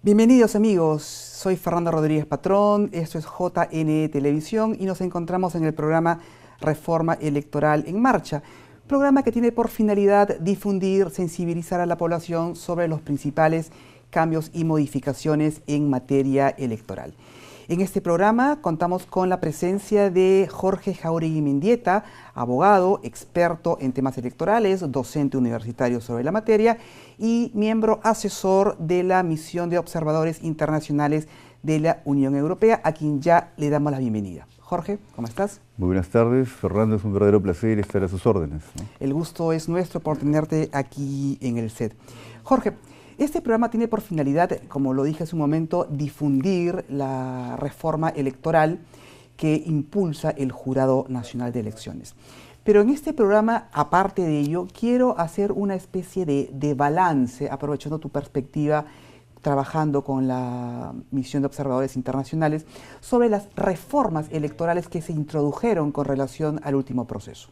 Bienvenidos amigos, soy Fernando Rodríguez Patrón, esto es JNE Televisión y nos encontramos en el programa Reforma Electoral en Marcha, programa que tiene por finalidad difundir, sensibilizar a la población sobre los principales cambios y modificaciones en materia electoral. En este programa contamos con la presencia de Jorge Jáuregui Mendieta, abogado, experto en temas electorales, docente universitario sobre la materia y miembro asesor de la Misión de Observadores Internacionales de la Unión Europea, a quien ya le damos la bienvenida. Jorge, ¿cómo estás? Muy buenas tardes, Fernando, es un verdadero placer estar a sus órdenes, ¿no? El gusto es nuestro por tenerte aquí en el set. Jorge, este programa tiene por finalidad, como lo dije hace un momento, difundir la reforma electoral que impulsa el Jurado Nacional de Elecciones. Pero en este programa, aparte de ello, quiero hacer una especie de balance, aprovechando tu perspectiva, trabajando con la Misión de Observadores Internacionales, sobre las reformas electorales que se introdujeron con relación al último proceso.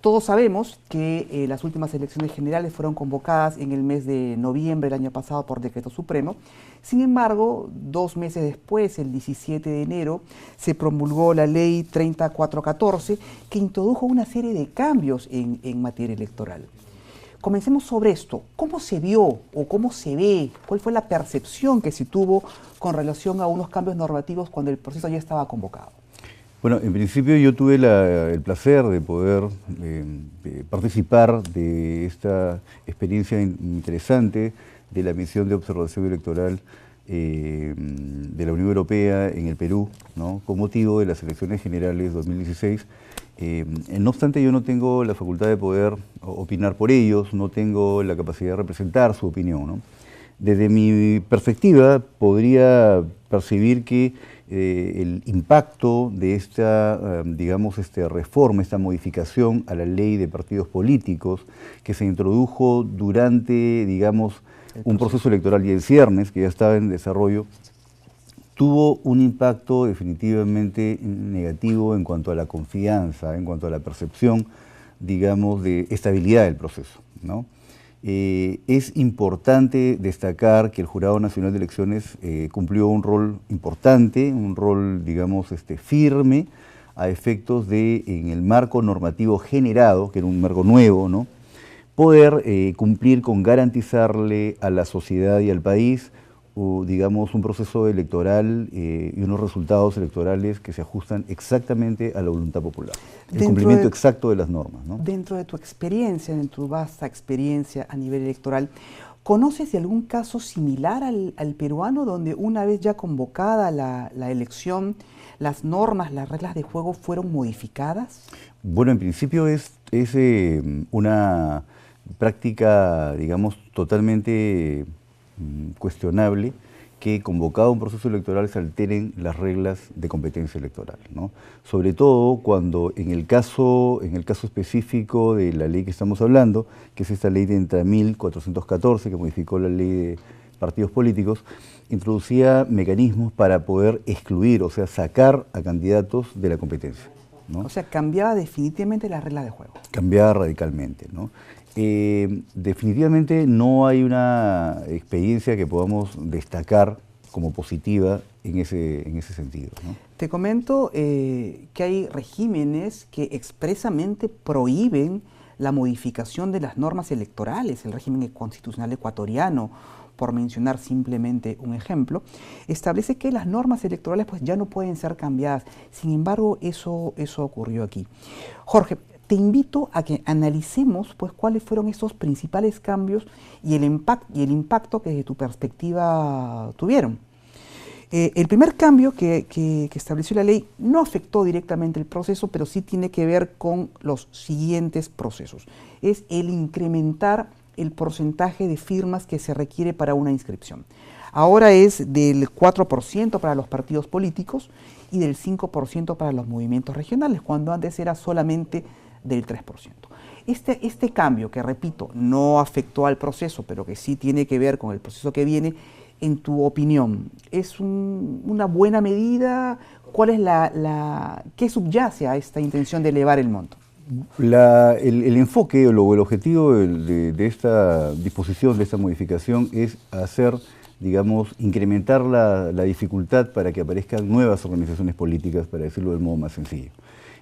Todos sabemos que las últimas elecciones generales fueron convocadas en el mes de noviembre del año pasado por decreto supremo. Sin embargo, 2 meses después, el 17 de enero, se promulgó la ley 3414 que introdujo una serie de cambios en materia electoral. Comencemos sobre esto. ¿Cómo se vio o cómo se ve? ¿Cuál fue la percepción que se tuvo con relación a unos cambios normativos cuando el proceso ya estaba convocado? Bueno, en principio yo tuve el placer de poder participar de esta experiencia interesante de la Misión de Observación Electoral de la Unión Europea en el Perú, ¿no?, con motivo de las elecciones generales 2016. No obstante, yo no tengo la facultad de poder opinar por ellos, no tengo la capacidad de representar su opinión, ¿no? Desde mi perspectiva, podría percibir que el impacto de esta, digamos, reforma, esta modificación a la ley de partidos políticos que se introdujo durante, digamos, un proceso electoral y en ciernes, que ya estaba en desarrollo, tuvo un impacto definitivamente negativo en cuanto a la confianza, en cuanto a la percepción, digamos, de estabilidad del proceso, ¿no? Es importante destacar que el Jurado Nacional de Elecciones cumplió un rol importante, un rol, digamos, firme, a efectos de, en el marco normativo generado, que era un marco nuevo, ¿no?, poder cumplir con garantizarle a la sociedad y al país, digamos, un proceso electoral y unos resultados electorales que se ajustan exactamente a la voluntad popular. El cumplimiento exacto de las normas, ¿no? Dentro de tu experiencia, en tu vasta experiencia a nivel electoral, ¿conoces de algún caso similar al peruano donde una vez ya convocada la elección, las normas, las reglas de juego fueron modificadas? Bueno, en principio es una práctica, digamos, totalmente cuestionable que convocado un proceso electoral se alteren las reglas de competencia electoral, ¿no? Sobre todo cuando en el caso específico de la ley que estamos hablando, que es esta ley de 30.414 que modificó la ley de partidos políticos, introducía mecanismos para poder excluir, o sea, sacar a candidatos de la competencia, ¿no? O sea, cambiaba definitivamente las reglas de juego. Cambiaba radicalmente, ¿no? Definitivamente no hay una experiencia que podamos destacar como positiva en ese sentido, ¿no? Te comento que hay regímenes que expresamente prohíben la modificación de las normas electorales. El régimen constitucional ecuatoriano, por mencionar simplemente un ejemplo, establece que las normas electorales pues, ya no pueden ser cambiadas. Sin embargo, eso ocurrió aquí. Jorge, te invito a que analicemos pues, cuáles fueron esos principales cambios y el impacto que desde tu perspectiva tuvieron. El primer cambio que estableció la ley no afectó directamente el proceso, pero sí tiene que ver con los siguientes procesos. Es el incrementar el porcentaje de firmas que se requiere para una inscripción. Ahora es del 4% para los partidos políticos y del 5% para los movimientos regionales, cuando antes era solamente del 3%. Este cambio, que repito, no afectó al proceso, pero que sí tiene que ver con el proceso que viene, en tu opinión, ¿es una buena medida? ¿Cuál es qué subyace a esta intención de elevar el monto? El enfoque o el objetivo de esta disposición, de esta modificación, es hacer, digamos, incrementar la dificultad para que aparezcan nuevas organizaciones políticas, para decirlo del modo más sencillo.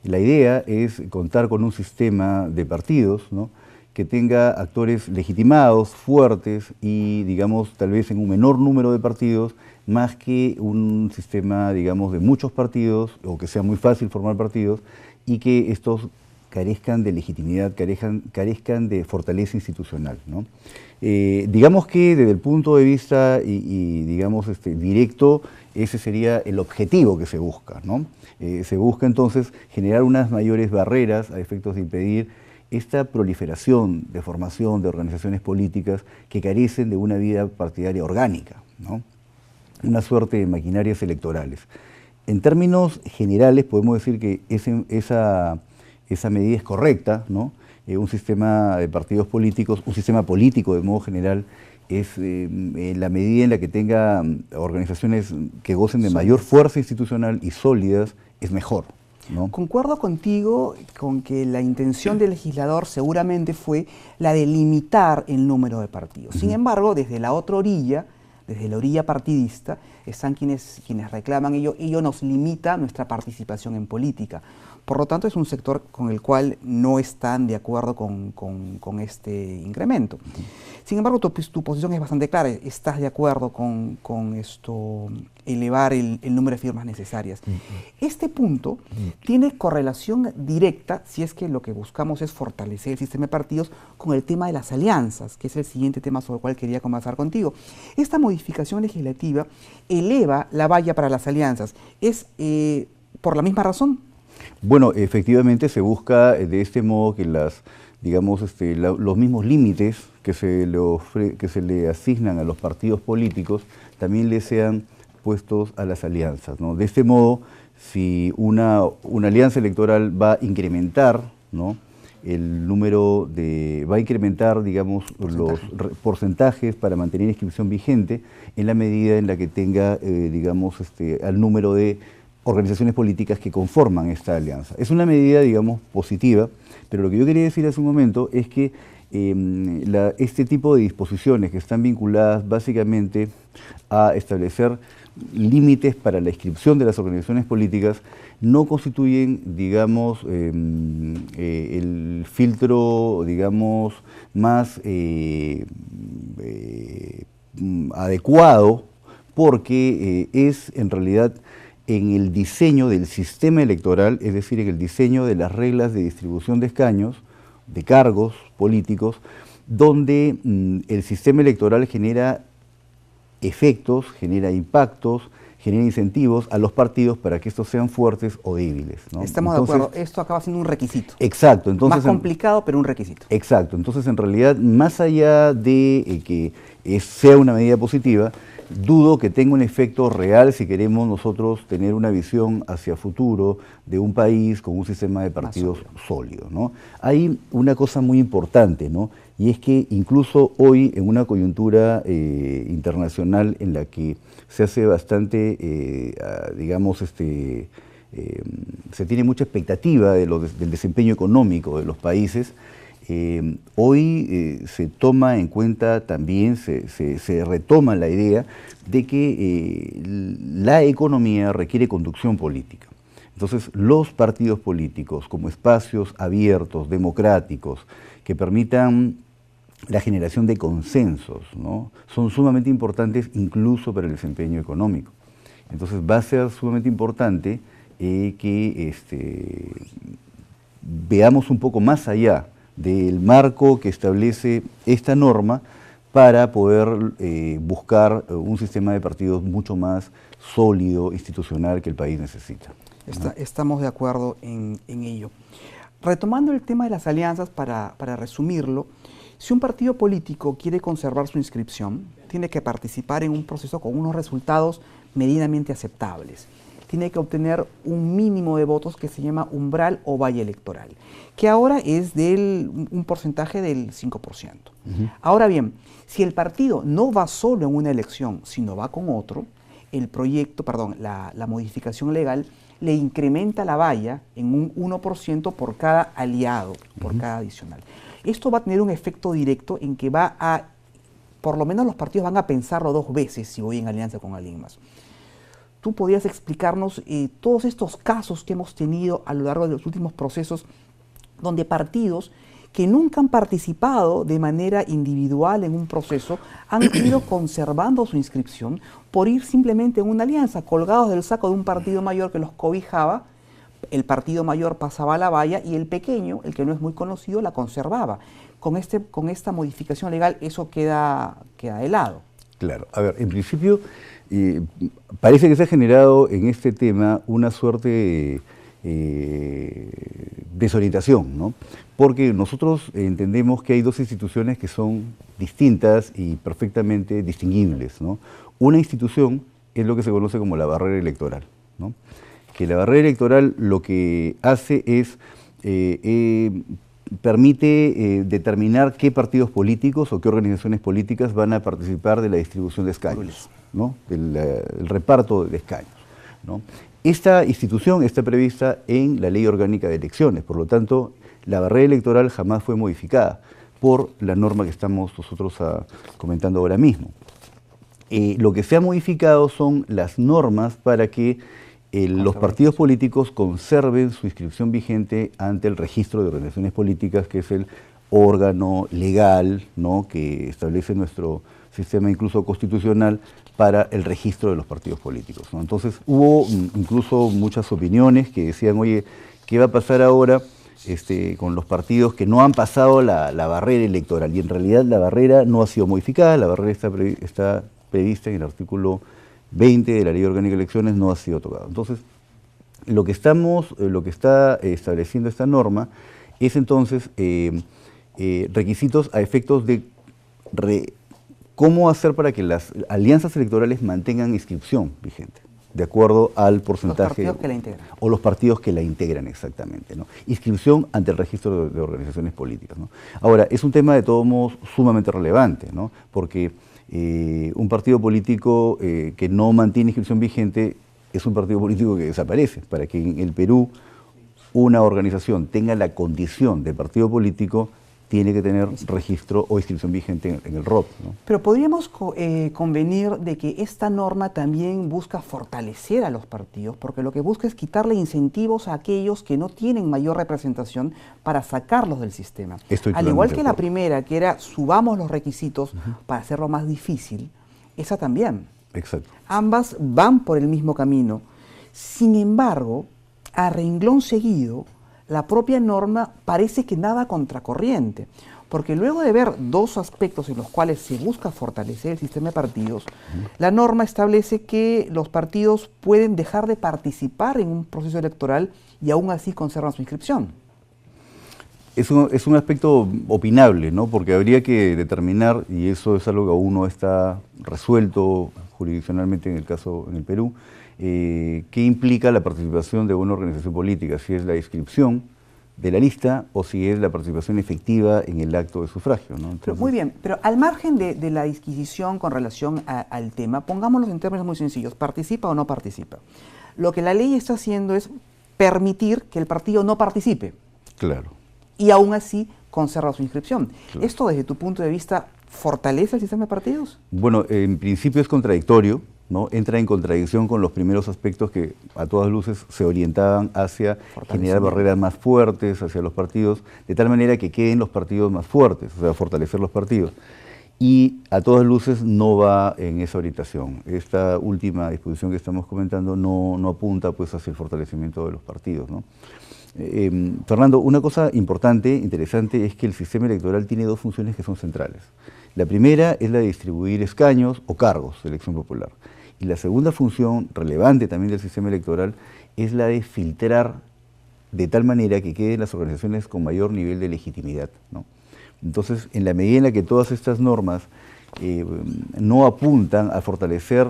La idea es contar con un sistema de partidos, ¿no?, que tenga actores legitimados, fuertes y, digamos, tal vez en un menor número de partidos, más que un sistema, digamos, de muchos partidos, o que sea muy fácil formar partidos, y que estos carezcan de legitimidad, carezcan de fortaleza institucional, ¿no? Digamos que desde el punto de vista digamos, directo, ese sería el objetivo que se busca, ¿no? Se busca entonces generar unas mayores barreras a efectos de impedir esta proliferación de formación de organizaciones políticas que carecen de una vida partidaria orgánica, ¿no? Una suerte de maquinarias electorales. En términos generales podemos decir que esa medida es correcta, ¿no? Un sistema de partidos políticos, un sistema político de modo general, es en la medida en la que tenga organizaciones que gocen de mayor fuerza institucional y sólidas, es mejor, ¿no? Concuerdo contigo con que la intención del legislador seguramente fue la de limitar el número de partidos. Sin embargo, desde la otra orilla, desde la orilla partidista, están quienes reclaman ello nos limita nuestra participación en política. Por lo tanto, es un sector con el cual no están de acuerdo con este incremento. Sin embargo, tu posición es bastante clara. Estás de acuerdo con elevar el número de firmas necesarias. Este punto tiene correlación directa, si es que lo que buscamos es fortalecer el sistema de partidos, con el tema de las alianzas, que es el siguiente tema sobre el cual quería conversar contigo. Esta modificación legislativa eleva la valla para las alianzas. ¿Es por la misma razón? Bueno, efectivamente se busca de este modo que los mismos límites que se le asignan a los partidos políticos también le sean puestos a las alianzas, ¿no? De este modo, si una alianza electoral va a incrementar, ¿no?, va a incrementar, digamos, los porcentajes para mantener la inscripción vigente en la medida en la que tenga, digamos, al número de organizaciones políticas que conforman esta alianza. Es una medida, digamos, positiva, pero lo que yo quería decir hace un momento es que este tipo de disposiciones que están vinculadas básicamente a establecer límites para la inscripción de las organizaciones políticas no constituyen, digamos, el filtro, digamos, más adecuado, porque es en realidad en el diseño del sistema electoral, es decir, en el diseño de las reglas de distribución de escaños, de cargos políticos, donde el sistema electoral genera efectos, genera impactos, genera incentivos a los partidos para que estos sean fuertes o débiles, ¿no? Estamos de acuerdo, esto acaba siendo un requisito. Exacto. Entonces, más complicado, pero un requisito. Exacto, entonces en realidad, más allá de que sea una medida positiva, dudo que tenga un efecto real si queremos nosotros tener una visión hacia futuro de un país con un sistema de partidos sólido, ¿no? Hay una cosa muy importante, ¿no?, y es que incluso hoy en una coyuntura internacional en la que se hace bastante, digamos, se tiene mucha expectativa del desempeño económico de los países, hoy se toma en cuenta también, se retoma la idea de que la economía requiere conducción política. Entonces, los partidos políticos como espacios abiertos, democráticos, que permitan la generación de consensos, ¿no?, son sumamente importantes incluso para el desempeño económico. Entonces, va a ser sumamente importante que veamos un poco más allá del marco que establece esta norma para poder buscar un sistema de partidos mucho más sólido, institucional, que el país necesita. Estamos de acuerdo en ello. Retomando el tema de las alianzas, para resumirlo, si un partido político quiere conservar su inscripción, tiene que participar en un proceso con unos resultados medianamente aceptables. tiene que obtener un mínimo de votos que se llama umbral o valle electoral, que ahora es un porcentaje del 5%. Ahora bien, si el partido no va solo en una elección, sino va con otro, la modificación legal le incrementa la valla en un 1% por cada aliado, por cada adicional. Esto va a tener un efecto directo en que por lo menos los partidos van a pensarlo 2 veces si voy en alianza con alguien más. ¿Tú podrías explicarnos todos estos casos que hemos tenido a lo largo de los últimos procesos donde partidos que nunca han participado de manera individual en un proceso han ido conservando su inscripción por ir simplemente en una alianza, colgados del saco de un partido mayor que los cobijaba? El partido mayor pasaba a la valla y el pequeño, el que no es muy conocido, la conservaba. Con esta modificación legal eso queda de lado. Claro. A ver, en principio parece que se ha generado en este tema una suerte desorientación, ¿no? Porque nosotros entendemos que hay 2 instituciones que son distintas y perfectamente distinguibles, ¿no? Una institución es lo que se conoce como la barrera electoral, ¿no? Que la barrera electoral lo que hace es permite determinar qué partidos políticos o qué organizaciones políticas van a participar de la distribución de escaños, ¿no? El reparto de escaños, ¿no? Esta institución está prevista en la Ley Orgánica de Elecciones, por lo tanto, la barrera electoral jamás fue modificada por la norma que estamos nosotros comentando ahora mismo. Lo que se ha modificado son las normas para que los partidos políticos conserven su inscripción vigente ante el registro de organizaciones políticas, que es el órgano legal, ¿no?, que establece nuestro sistema incluso constitucional para el registro de los partidos políticos, ¿no? Entonces hubo incluso muchas opiniones que decían, oye, ¿qué va a pasar ahora con los partidos que no han pasado la barrera electoral? Y en realidad la barrera no ha sido modificada, la barrera está prevista en el artículo 20 de la Ley Orgánica de Elecciones, no ha sido tocado. Entonces, lo que está estableciendo esta norma es entonces requisitos a efectos de cómo hacer para que las alianzas electorales mantengan inscripción vigente, de acuerdo al porcentaje. Los partidos que la integran. O los partidos que la integran, exactamente, ¿no? Inscripción ante el registro de organizaciones políticas, ¿no? Ahora, es un tema de todos modos sumamente relevante, ¿no? Porque un partido político que no mantiene inscripción vigente es un partido político que desaparece. Para que en el Perú una organización tenga la condición de partido político, tiene que tener registro o inscripción vigente en el ROP, ¿no? Pero podríamos convenir de que esta norma también busca fortalecer a los partidos, porque lo que busca es quitarle incentivos a aquellos que no tienen mayor representación para sacarlos del sistema. Al igual que la primera, que era subamos los requisitos para hacerlo más difícil, esa también. Exacto. Ambas van por el mismo camino. Sin embargo, a renglón seguido, la propia norma parece que nada contracorriente, porque luego de ver 2 aspectos en los cuales se busca fortalecer el sistema de partidos, la norma establece que los partidos pueden dejar de participar en un proceso electoral y aún así conservan su inscripción. Es un aspecto opinable, ¿no? Porque habría que determinar, y eso es algo que aún no está resuelto jurisdiccionalmente en el Perú, qué implica la participación de una organización política, si es la inscripción de la lista o si es la participación efectiva en el acto de sufragio, ¿no? Entonces, pero muy bien, pero al margen de la disquisición con relación al tema, pongámoslo en términos muy sencillos, ¿participa o no participa? Lo que la ley está haciendo es permitir que el partido no participe. Claro. Y aún así conserva su inscripción. Claro. ¿Esto desde tu punto de vista fortalece el sistema de partidos? Bueno, en principio es contradictorio, ¿no? Entra en contradicción con los primeros aspectos que a todas luces se orientaban hacia generar barreras más fuertes hacia los partidos, de tal manera que queden los partidos más fuertes, o sea, fortalecer los partidos. Y a todas luces no va en esa orientación. Esta última disposición que estamos comentando no apunta pues hacia el fortalecimiento de los partidos, ¿no? Fernando, una cosa importante, interesante, es que el sistema electoral tiene 2 funciones que son centrales. La primera es la de distribuir escaños o cargos de elección popular. Y la segunda función relevante también del sistema electoral es la de filtrar de tal manera que queden las organizaciones con mayor nivel de legitimidad, ¿no? Entonces, en la medida en la que todas estas normas no apuntan a fortalecer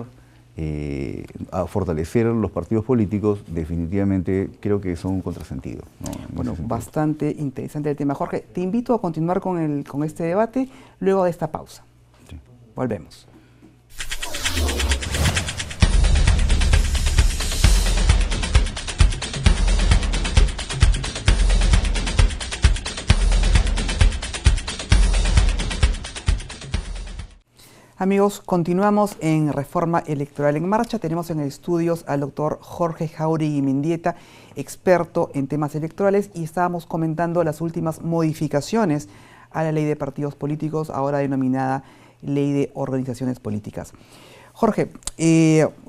a fortalecer los partidos políticos, definitivamente creo que son un contrasentido, ¿no? Bueno, bastante interesante el tema. Jorge, te invito a continuar con este debate luego de esta pausa. Sí. Volvemos. Amigos, continuamos en Reforma Electoral en Marcha. Tenemos en estudios al doctor Jorge Jáuregui Mendieta, experto en temas electorales, y estábamos comentando las últimas modificaciones a la Ley de Partidos Políticos, ahora denominada Ley de Organizaciones Políticas. Jorge,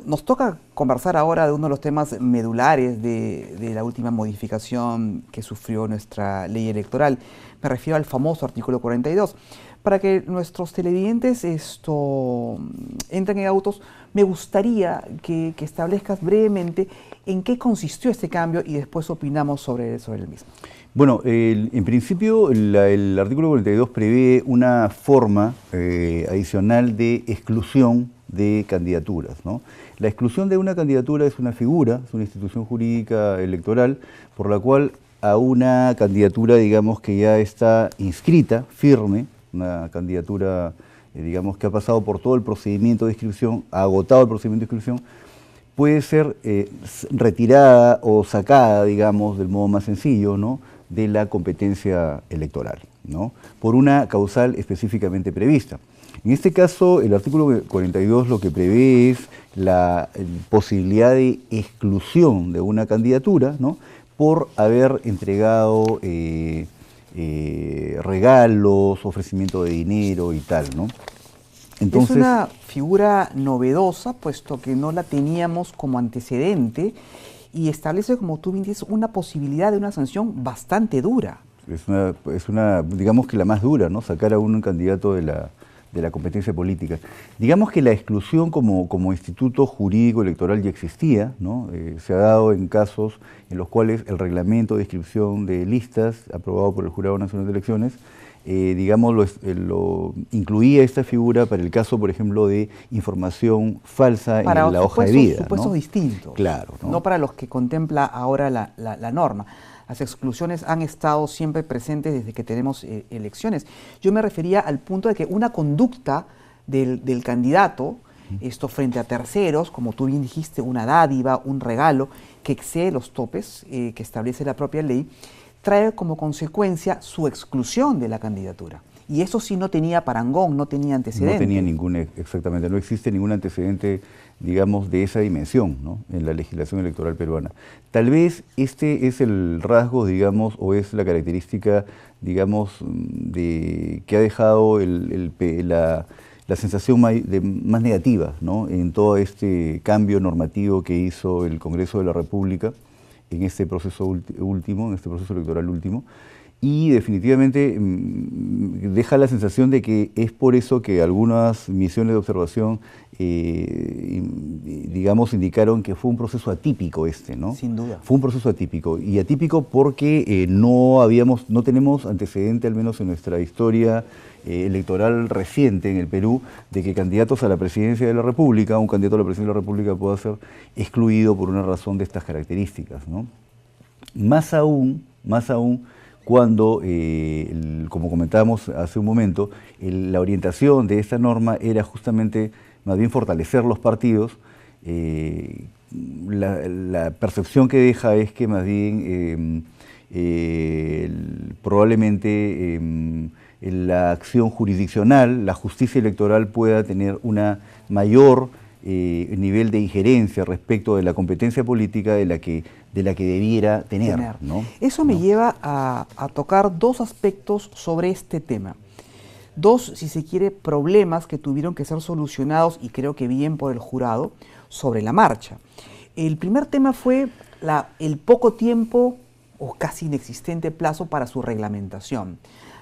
nos toca conversar ahora de uno de los temas medulares de la última modificación que sufrió nuestra ley electoral. Me refiero al famoso artículo 42. Para que nuestros televidentes entren en autos, me gustaría que establezcas brevemente en qué consistió este cambio y después opinamos sobre el mismo. Bueno, en principio el artículo 42 prevé una forma adicional de exclusión de candidaturas, ¿no? La exclusión de una candidatura es una figura, es una institución jurídica electoral por la cual a una candidatura, digamos, que ya está inscrita, firme, una candidatura, digamos, que ha pasado por todo el procedimiento de inscripción, ha agotado el procedimiento de inscripción, puede ser retirada o sacada, digamos, del modo más sencillo, ¿no?, de la competencia electoral, ¿no?, por una causal específicamente prevista. En este caso, el artículo 42 lo que prevé es la posibilidad de exclusión de una candidatura, ¿no?, por haber entregado regalos, ofrecimiento de dinero y tal, ¿no? Entonces, es una figura novedosa, puesto que no la teníamos como antecedente, y establece, como tú bien dices, una posibilidad de una sanción bastante dura. Es una, digamos que la más dura, ¿no? Sacar a un candidato de la competencia política. Digamos que la exclusión como instituto jurídico electoral ya existía, ¿no? Se ha dado en casos en los cuales el reglamento de inscripción de listas aprobado por el Jurado Nacional de Elecciones, digamos, lo incluía esta figura para el caso, por ejemplo, de información falsa en la hoja de vida. Para supuestos distintos, claro, ¿no? No para los que contempla ahora la norma. Las exclusiones han estado siempre presentes desde que tenemos elecciones. Yo me refería al punto de que una conducta del candidato, frente a terceros, como tú bien dijiste, una dádiva, un regalo, que excede los topes que establece la propia ley, trae como consecuencia su exclusión de la candidatura. Y eso sí no tenía parangón, no tenía antecedente. No tenía exactamente, no existe ningún antecedente, digamos, de esa dimensión, ¿no?, en la legislación electoral peruana. Tal vez este es el rasgo, digamos, o es la característica, digamos, que ha dejado la sensación más negativa, ¿no?, en todo este cambio normativo que hizo el Congreso de la República en este proceso último, en este proceso electoral último. Y definitivamente deja la sensación de que es por eso que algunas misiones de observación, digamos, indicaron que fue un proceso atípico ¿no? Sin duda. Fue un proceso atípico. Y atípico porque no tenemos antecedente, al menos en nuestra historia electoral reciente en el Perú, de que candidatos a la presidencia de la República, un candidato a la presidencia de la República pueda ser excluido por una razón de estas características, ¿no? Más aún, cuando, como comentábamos hace un momento, la orientación de esta norma era justamente más bien fortalecer los partidos. La percepción que deja es que más bien probablemente la acción jurisdiccional, la justicia electoral pueda tener una mayor nivel de injerencia respecto de la competencia política de la que debiera tener, ¿no? Eso me lleva a tocar dos aspectos sobre este tema. Dos, si se quiere, problemas que tuvieron que ser solucionados, y creo que bien por el jurado, sobre la marcha. El primer tema fue el poco tiempo o casi inexistente plazo para su reglamentación.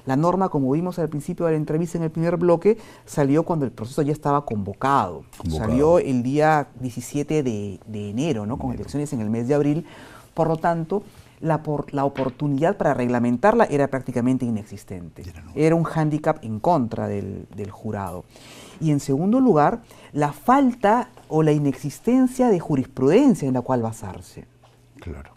La norma, como vimos al principio de la entrevista en el primer bloque, salió cuando el proceso ya estaba convocado. Salió el día 17 de enero, ¿no?, con elecciones en el mes de abril. Por lo tanto, la oportunidad para reglamentarla era prácticamente inexistente. Era un hándicap en contra del jurado. Y en segundo lugar, la falta o la inexistencia de jurisprudencia en la cual basarse. Claro.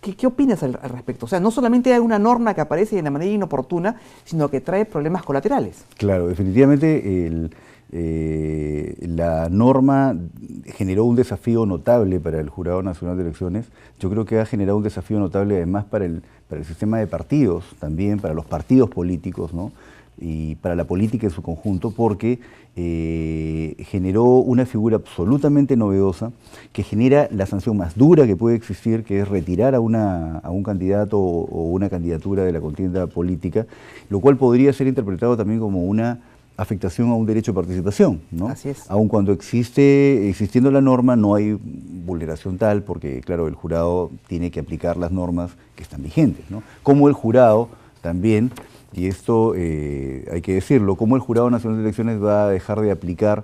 ¿Qué opinas al respecto? O sea, no solamente hay una norma que aparece de manera inoportuna, sino que trae problemas colaterales. Claro, definitivamente la norma generó un desafío notable para el Jurado Nacional de Elecciones. Yo creo que ha generado un desafío notable además para el sistema de partidos, también para los partidos políticos, ¿no? Y para la política en su conjunto, porque generó una figura absolutamente novedosa que genera la sanción más dura que puede existir, que es retirar a un candidato o una candidatura de la contienda política, lo cual podría ser interpretado también como una afectación a un derecho de participación, ¿no? Así es. Aun cuando existiendo la norma no hay vulneración tal, porque claro, el jurado tiene que aplicar las normas que están vigentes, ¿no? Como el jurado también, y esto hay que decirlo, como el Jurado Nacional de Elecciones va a dejar de aplicar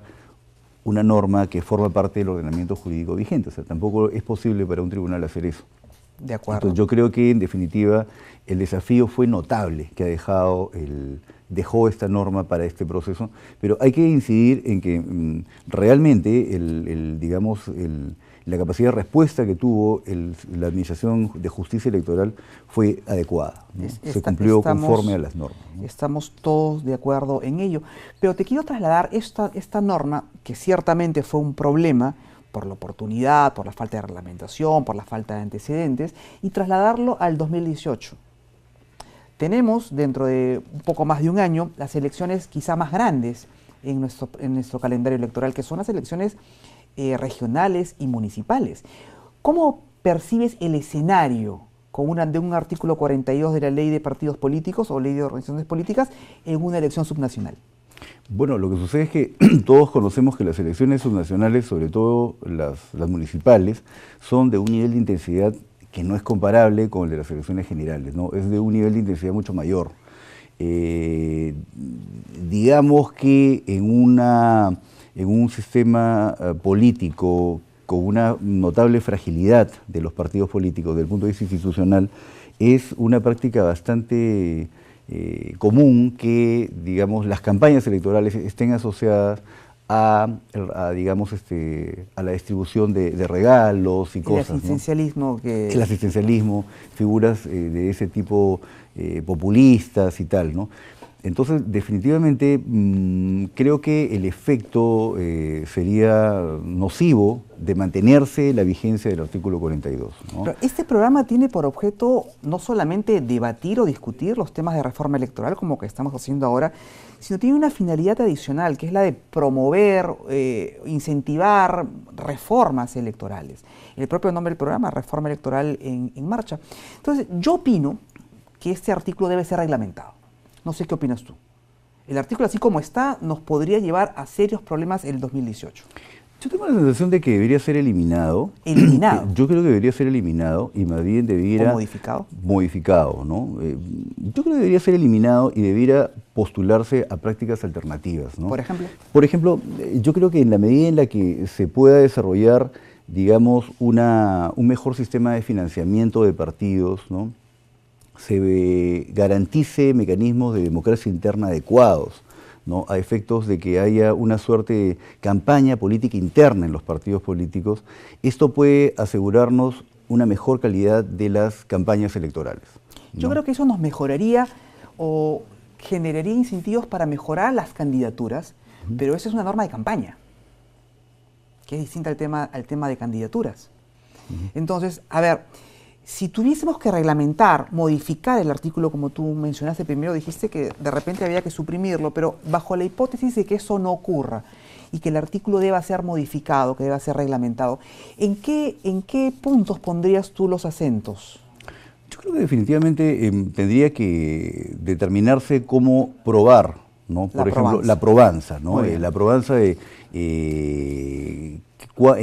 una norma que forma parte del ordenamiento jurídico vigente. O sea, tampoco es posible para un tribunal hacer eso. De acuerdo. Entonces, yo creo que, en definitiva, el desafío fue notable que dejó esta norma para este proceso, pero hay que incidir en que realmente la capacidad de respuesta que tuvo la Administración de Justicia Electoral fue adecuada, ¿no? Se cumplió conforme a las normas, ¿no? Estamos todos de acuerdo en ello, pero te quiero trasladar esta norma, que ciertamente fue un problema por la oportunidad, por la falta de reglamentación, por la falta de antecedentes, y trasladarlo al 2018. Tenemos, dentro de un poco más de un año, las elecciones quizá más grandes en nuestro calendario electoral, que son las elecciones regionales y municipales. ¿Cómo percibes el escenario de un artículo 42 de la Ley de Partidos Políticos o Ley de Organizaciones Políticas en una elección subnacional? Bueno, lo que sucede es que todos conocemos que las elecciones subnacionales, sobre todo las municipales, son de un nivel de intensidad que no es comparable con el de las elecciones generales, ¿no? Es de un nivel de intensidad mucho mayor. Digamos que en un sistema político con una notable fragilidad de los partidos políticos desde el punto de vista institucional, es una práctica bastante común que, digamos, las campañas electorales estén asociadas a la distribución de regalos y cosas. El asistencialismo, ¿no? El asistencialismo, figuras de ese tipo populistas y tal, ¿no? Entonces, definitivamente, creo que el efecto sería nocivo de mantenerse la vigencia del artículo 42, ¿no? Pero este programa tiene por objeto no solamente debatir o discutir los temas de reforma electoral, como que estamos haciendo ahora, sino tiene una finalidad adicional, que es la de promover, incentivar reformas electorales. El propio nombre del programa, Reforma Electoral en Marcha. Entonces, yo opino que este artículo debe ser reglamentado. No sé qué opinas tú. El artículo, así como está, nos podría llevar a serios problemas en el 2018. Yo tengo la sensación de que debería ser eliminado. ¿Eliminado? Yo creo que debería ser eliminado y más bien debiera... ¿O modificado? Modificado, ¿no? Yo creo que debería ser eliminado y debiera postularse a prácticas alternativas, ¿no? ¿Por ejemplo? Por ejemplo, yo creo que en la medida en la que se pueda desarrollar, digamos, un mejor sistema de financiamiento de partidos, ¿no? Se garantice mecanismos de democracia interna adecuados, ¿no? A efectos de que haya una suerte de campaña política interna en los partidos políticos, esto puede asegurarnos una mejor calidad de las campañas electorales, ¿no? Yo creo que eso nos mejoraría o generaría incentivos para mejorar las candidaturas, pero eso es una norma de campaña, que es distinta al tema de candidaturas. Entonces, a ver, si tuviésemos que reglamentar, modificar el artículo, como tú mencionaste primero, dijiste que de repente había que suprimirlo, pero bajo la hipótesis de que eso no ocurra y que el artículo deba ser modificado, que deba ser reglamentado, ¿en qué puntos pondrías tú los acentos? Yo creo que definitivamente tendría que determinarse cómo probar, ¿no? Por ejemplo, la probanza, ¿no? La probanza de en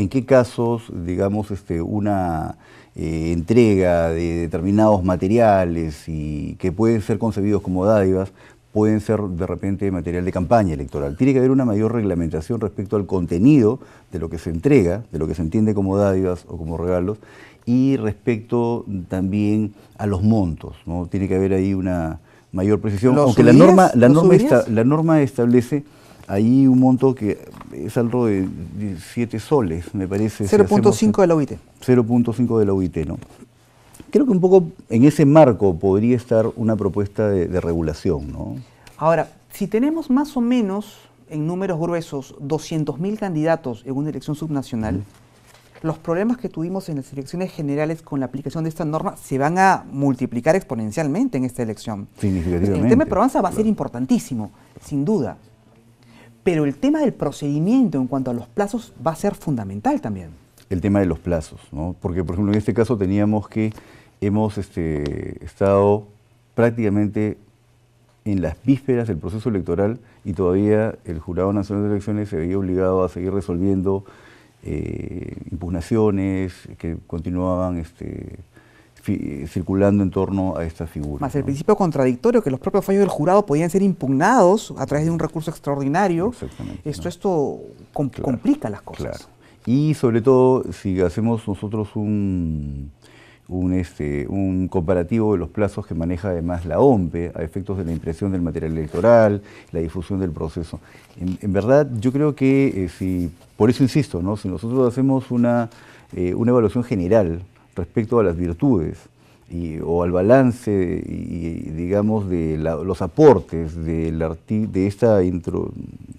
qué casos, digamos, una entrega de determinados materiales y que pueden ser concebidos como dádivas, pueden ser de repente material de campaña electoral. Tiene que haber una mayor reglamentación respecto al contenido de lo que se entrega, de lo que se entiende como dádivas o como regalos, y respecto también a los montos, ¿no? Tiene que haber ahí una mayor precisión, aunque la norma establece Hay un monto que es algo de 7 soles, me parece. 0.5 de la UIT. 0.5 de la UIT, ¿no? Creo que un poco en ese marco podría estar una propuesta de regulación, ¿no? Ahora, si tenemos más o menos, en números gruesos, 200.000 candidatos en una elección subnacional, los problemas que tuvimos en las elecciones generales con la aplicación de esta norma se van a multiplicar exponencialmente en esta elección. Significativamente. El tema de probanza va a ser importantísimo, sin duda. Pero el tema del procedimiento en cuanto a los plazos va a ser fundamental también. El tema de los plazos, ¿no? Porque, por ejemplo, en este caso teníamos que hemos estado prácticamente en las vísperas del proceso electoral y todavía el Jurado Nacional de Elecciones se veía obligado a seguir resolviendo impugnaciones que continuaban circulando en torno a esta figura. Más el principio contradictorio, que los propios fallos del jurado podían ser impugnados a través de un recurso extraordinario. Exactamente. Esto complica las cosas. Claro. Y sobre todo, si hacemos nosotros un comparativo de los plazos que maneja además la OMPE a efectos de la impresión del material electoral, la difusión del proceso. En verdad, yo creo que, por eso insisto, ¿no? Si nosotros hacemos una evaluación general respecto a las virtudes o al balance digamos, de los aportes de esta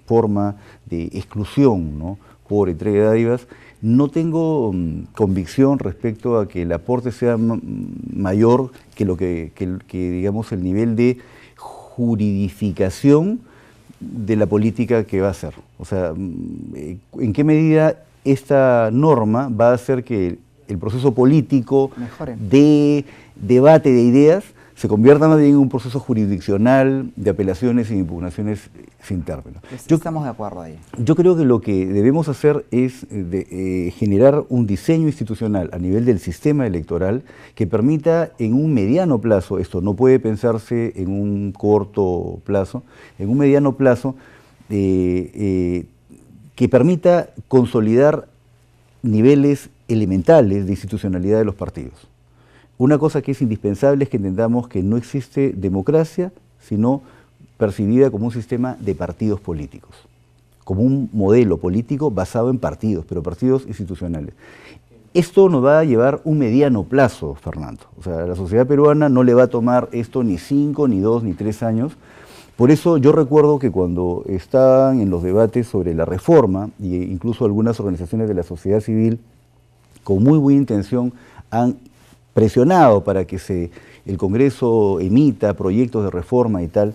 forma de exclusión, ¿no?, por entrega de dádivas, no tengo convicción respecto a que el aporte sea mayor que digamos, el nivel de juridificación de la política que va a hacer. O sea, ¿en qué medida esta norma va a hacer que el proceso político de debate de ideas se convierta más bien en un proceso jurisdiccional de apelaciones e impugnaciones sin término? Estamos de acuerdo ahí. Yo creo que lo que debemos hacer es generar un diseño institucional a nivel del sistema electoral que permita en un mediano plazo, esto no puede pensarse en un corto plazo, en un mediano plazo, que permita consolidar niveles elementales de institucionalidad de los partidos. Una cosa que es indispensable es que entendamos que no existe democracia, sino percibida como un sistema de partidos políticos, como un modelo político basado en partidos, pero partidos institucionales. Esto nos va a llevar un mediano plazo, Fernando. O sea, a la sociedad peruana no le va a tomar esto ni 5, ni 2, ni 3 años. Por eso yo recuerdo que cuando estaban en los debates sobre la reforma, e incluso algunas organizaciones de la sociedad civil, con muy buena intención, han presionado para que el Congreso emita proyectos de reforma y tal,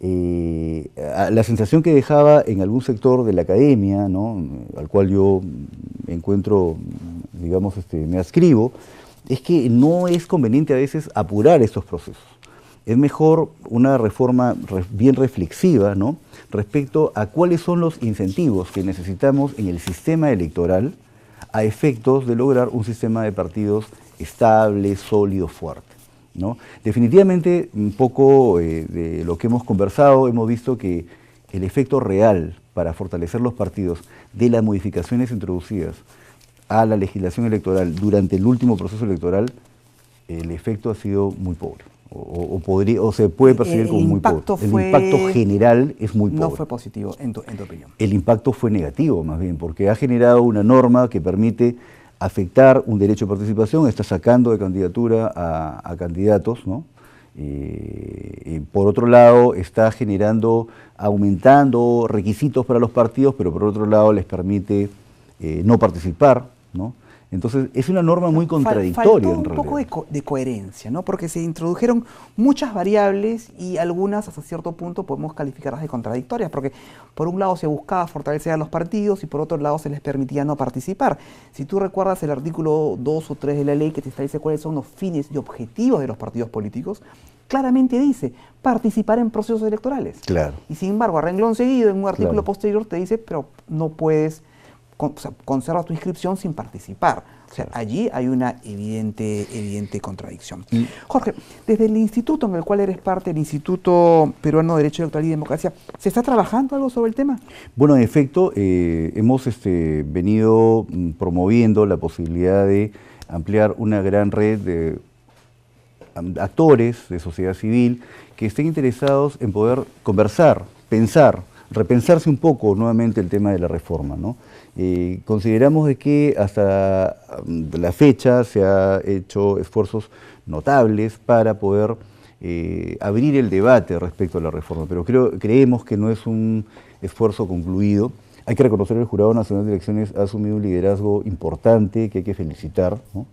la sensación que dejaba en algún sector de la academia, ¿no?, al cual yo encuentro, digamos, me adscribo, es que no es conveniente a veces apurar estos procesos. Es mejor una reforma bien reflexiva, ¿no?, respecto a cuáles son los incentivos que necesitamos en el sistema electoral a efectos de lograr un sistema de partidos estable, sólido, fuerte, ¿no? Definitivamente, un poco de lo que hemos conversado, hemos visto que el efecto real para fortalecer los partidos de las modificaciones introducidas a la legislación electoral durante el último proceso electoral, el efecto ha sido muy pobre, o se puede percibir como muy pobre. El impacto general es muy pobre. No fue positivo, en tu opinión. El impacto fue negativo, más bien, porque ha generado una norma que permite afectar un derecho de participación, está sacando de candidatura a candidatos, ¿no? Por otro lado, está aumentando requisitos para los partidos, pero por otro lado les permite no participar, ¿no? Entonces, es una norma muy contradictoria. Faltó un poco de coherencia, ¿no? Porque se introdujeron muchas variables y algunas, hasta cierto punto, podemos calificarlas de contradictorias, porque por un lado se buscaba fortalecer a los partidos y por otro lado se les permitía no participar. Si tú recuerdas el artículo 2 o 3 de la ley que te establece cuáles son los fines y objetivos de los partidos políticos, claramente dice participar en procesos electorales. Claro. Y sin embargo, a renglón seguido, en un artículo posterior te dice, pero no puedes conserva tu inscripción sin participar. O sea, allí hay una evidente contradicción. Jorge, desde el instituto en el cual eres parte, el Instituto Peruano de Derecho Electoral y Democracia, ¿se está trabajando algo sobre el tema? Bueno, en efecto, hemos venido promoviendo la posibilidad de ampliar una gran red de actores de sociedad civil que estén interesados en poder conversar, pensar repensarse un poco nuevamente el tema de la reforma, ¿no? Consideramos de que hasta la fecha se han hecho esfuerzos notables para poder abrir el debate respecto a la reforma, pero creemos que no es un esfuerzo concluido. Hay que reconocer que el Jurado Nacional de Elecciones ha asumido un liderazgo importante que hay que felicitar, ¿no?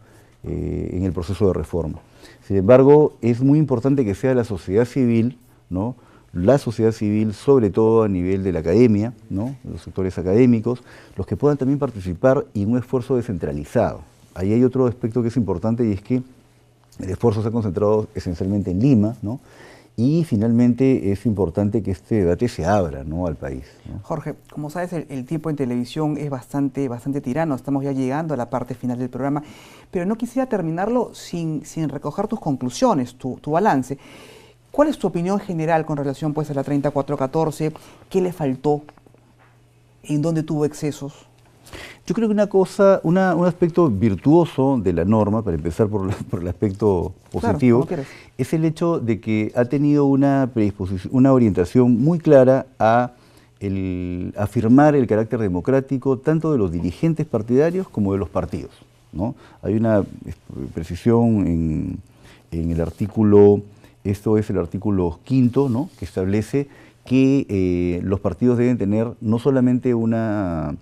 En el proceso de reforma. Sin embargo, es muy importante que sea la sociedad civil, ¿no? La sociedad civil, sobre todo a nivel de la academia, ¿no? Los sectores académicos, los que puedan también participar en un esfuerzo descentralizado. Ahí hay otro aspecto que es importante y es que el esfuerzo se ha concentrado esencialmente en Lima, ¿no? Y finalmente es importante que este debate se abra, ¿no?, al país, ¿no? Jorge, como sabes, el tiempo en televisión es bastante tirano, estamos ya llegando a la parte final del programa, pero no quisiera terminarlo sin recoger tus conclusiones, tu balance. ¿Cuál es tu opinión general con relación, pues, a la 3414? ¿Qué le faltó? ¿En dónde tuvo excesos? Yo creo que un aspecto virtuoso de la norma, para empezar por el aspecto positivo, claro, es el hecho de que ha tenido una predisposición, una orientación muy clara a afirmar el carácter democrático tanto de los dirigentes partidarios como de los partidos, ¿no? Hay una precisión en el artículo, esto es el artículo 5º, ¿no?, que establece que los partidos deben tener no solamente una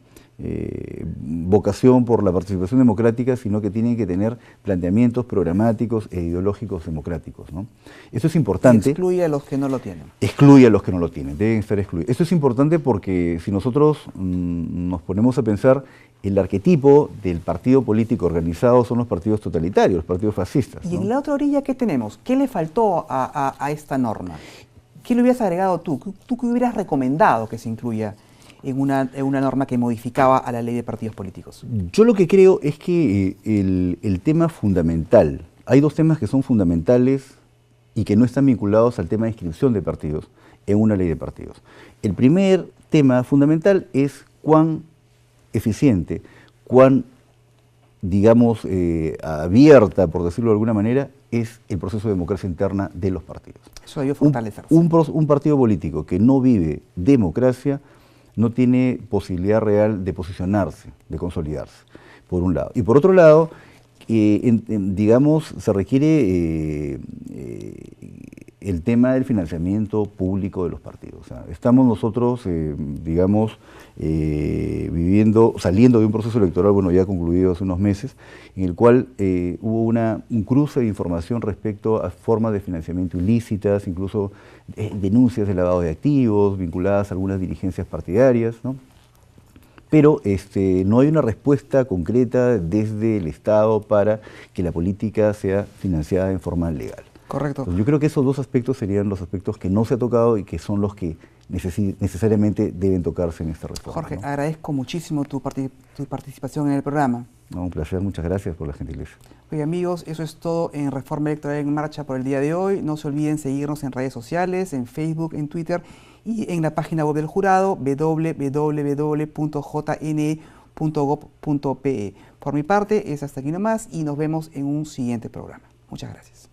vocación por la participación democrática, sino que tienen que tener planteamientos programáticos e ideológicos democráticos, ¿no? Eso es importante. Excluye a los que no lo tienen. Excluye a los que no lo tienen, deben estar excluidos. Esto es importante porque si nosotros nos ponemos a pensar, el arquetipo del partido político organizado son los partidos totalitarios, los partidos fascistas, ¿no? Y en la otra orilla, ¿qué tenemos? ¿Qué le faltó a esta norma? ¿Qué le hubieras agregado tú? ¿Tú qué hubieras recomendado que se incluya en una norma que modificaba a la ley de partidos políticos? Yo lo que creo es que el tema fundamental, hay dos temas que son fundamentales y que no están vinculados al tema de inscripción de partidos en una ley de partidos. El primer tema fundamental es cuán eficiente, cuán, digamos, abierta, por decirlo de alguna manera, es el proceso de democracia interna de los partidos. Eso debió fortalecerse. Un partido político que no vive democracia no tiene posibilidad real de posicionarse, de consolidarse, por un lado. Y por otro lado, digamos, se requiere el tema del financiamiento público de los partidos. O sea, estamos nosotros, digamos, saliendo de un proceso electoral, bueno, ya concluido hace unos meses, en el cual hubo un cruce de información respecto a formas de financiamiento ilícitas, incluso denuncias de lavado de activos vinculadas a algunas dirigencias partidarias, ¿no? Pero no hay una respuesta concreta desde el Estado para que la política sea financiada en forma legal. Correcto. Entonces, yo creo que esos dos aspectos serían los aspectos que no se ha tocado y que son los que necesariamente deben tocarse en esta reforma. Jorge, ¿no? agradezco muchísimo tu participación en el programa. No, un placer, muchas gracias por la gentileza. Oye, amigos, eso es todo en Reforma Electoral en Marcha por el día de hoy. No se olviden seguirnos en redes sociales, en Facebook, en Twitter y en la página web del jurado www.jne.gov.pe. Por mi parte es hasta aquí nomás y nos vemos en un siguiente programa. Muchas gracias.